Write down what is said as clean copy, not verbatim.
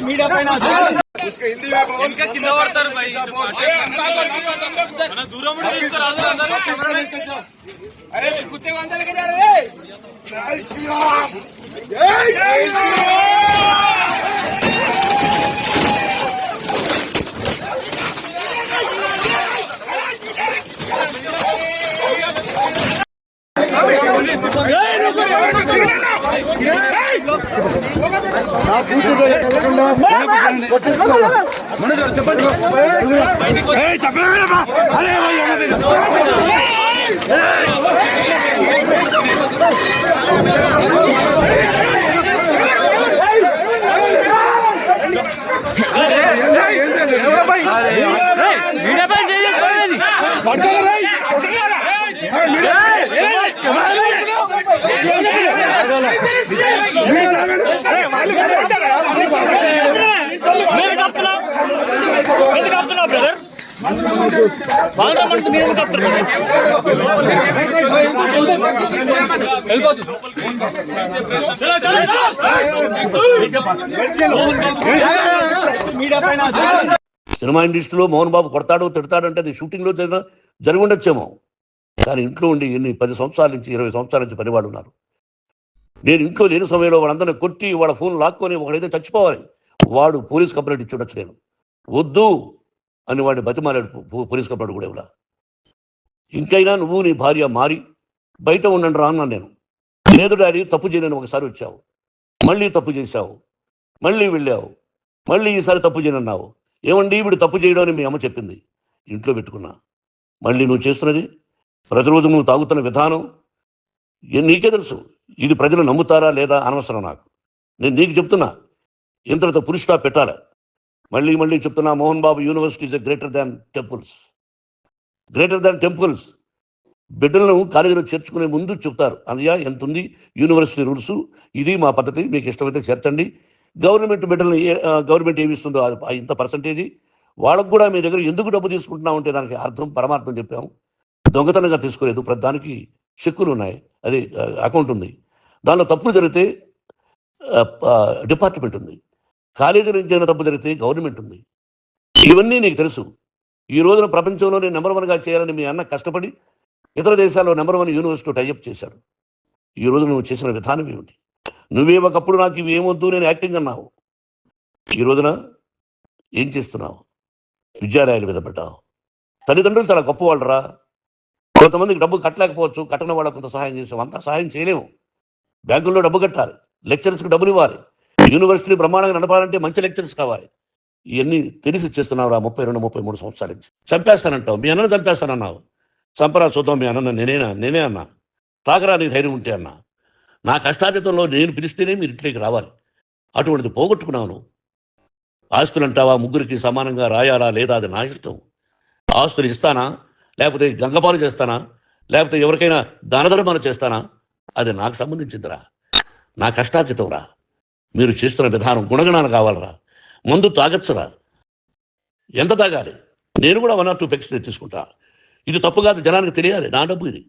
Media పైన ఇంకా కింద పడతారు దూరం అరే కుత్తే వందలకి చెప్పండి బ్రదర్ సినిమా ఇండస్ట్రీలో మోహన్ బాబు కొడతాడు తిడతాడు అంటే అది షూటింగ్లో జరిగి ఉండొచ్చేమో, కానీ ఇంట్లో ఉండి ఎన్ని 10 సంవత్సరాల నుంచి 20 సంవత్సరాల నుంచి పనివాడు ఉన్నారు. నేను ఇంట్లో లేని సమయంలో వాళ్ళందరినీ కొట్టి వాళ్ళ ఫోన్ లాక్కొని ఒకడైతే చచ్చిపోవాలి, వాడు పోలీస్ కంప్లైంట్ ఇచ్చి ఉండొచ్చు. నేను వద్దు అని వాడిని బతిమాలాడు పోలీస్ కంప్లైంట్ కూడా ఇవ్వలా. ఇంకైనా నువ్వు నీ భార్య మారి బయట ఉండండి రా అన్నాను నేను. లేదు డాడీ తప్పు చేయలేని ఒకసారి వచ్చావు, మళ్ళీ తప్పు చేశావు, మళ్ళీ వెళ్ళావు, మళ్ళీ ఈసారి తప్పు చేయనన్నావు. ఏమండి వీడు తప్పు చేయడం అని మీ అమ్మ చెప్పింది, ఇంట్లో పెట్టుకున్నా. మళ్ళీ నువ్వు చేస్తున్నది ప్రతిరోజు నువ్వు తాగుతున్న విధానం నీకే తెలుసు. ఇది ప్రజలు నమ్ముతారా లేదా అనవసరం నాకు. నేను నీకు చెప్తున్నా, ఇంతటితో పురుష పెట్టాలి. మళ్ళీ మళ్ళీ చెప్తున్నా, Mohan Babu university is greater than temples. Greater than temples. బిడ్డలను కాలేజీలో చేర్చుకునే ముందు చెప్తారు, అన్నయ్య ఎంత ఉంది యూనివర్సిటీ రూల్స్, ఇది మా పద్ధతి, మీకు ఇష్టమైతే చేర్చండి. గవర్నమెంట్ బిడ్డలను గవర్నమెంట్ ఏమి ఇస్తుందో ఇంత పర్సంటేజీ, వాళ్ళకు కూడా మీ దగ్గర ఎందుకు డబ్బు తీసుకుంటున్నాం అంటే దానికి అర్థం పరమార్థం చెప్పాము. దొంగతనంగా తీసుకోలేదు, ప్రతి దానికి చెక్కులు ఉన్నాయి, అది అకౌంట్ ఉంది. దానిలో తప్పులు జరిగితే డిపార్ట్మెంట్ ఉంది, కాలేజీ నుంచి ఏదైనా తప్పు జరిగితే గవర్నమెంట్ ఉంది. ఇవన్నీ నీకు తెలుసు. ఈ రోజున ప్రపంచంలోనే నెంబర్ 1గా చేయాలని మీ అన్న కష్టపడి ఇతర దేశాల్లో నెంబర్ 1 యూనివర్సిటీ టైఅప్ చేశాడు. ఈ రోజు నువ్వు చేసిన విధానం ఏమిటి? నువ్వే ఒకప్పుడు నాకు ఇవి ఏమొద్దు నేను యాక్టింగ్ అన్నావు, ఈ రోజున ఏం చేస్తున్నావు? విద్యాలయాల మీద పెట్టావు. తల్లిదండ్రులు చాలా గొప్పవాళ్ళరా. కొంతమందికి డబ్బు కట్టలేకపోవచ్చు, కట్టని వాళ్ళకు కొంత సహాయం చేసాం, అంతా సహాయం చేయలేము. బ్యాంకుల్లో డబ్బు కట్టాలి, లెక్చరర్స్కి డబ్బులు ఇవ్వాలి, యూనివర్సిటీ బ్రహ్మాండంగా నడపాలంటే మంచి లెక్చరర్స్ కావాలి. ఇవన్నీ తెలిసి చేస్తున్నావురా 32-33 సంవత్సరాల నుంచి. చంపేస్తానంటావు, మీ అన్నను చంపేస్తానన్నావు. చంపరా చూద్దాం మీ అన్న. నేనే అన్నా, తాకరా నీ ధైర్యం ఉంటే అన్నా. నా కష్టార్జితంలో నేను పిలిస్తేనే మీరు ఇంట్లోకి రావాలి, అటువంటిది పోగొట్టుకున్నాను. ఆస్తులు అంటావా, ముగ్గురికి సమానంగా రాయాలా లేదా అది నా ఇష్టం. ఆస్తులు ఇస్తానా, లేకపోతే గంగపాలు చేస్తానా, లేకపోతే ఎవరికైనా దానధర్మాలు చేస్తానా, అది నాకు సంబంధించిందిరా, నా కష్టార్జితం రా. మీరు చేస్తున్న విధానం గుణగణాలు కావాలరా. మందు తాగచ్చురా, ఎంత తాగాలి? నేను కూడా 1 or 2 పెగ్స్ తీసుకుంటా. ఇది తప్పు కాదు, జనానికి తెలియాలి, నా డబ్బు ఇది.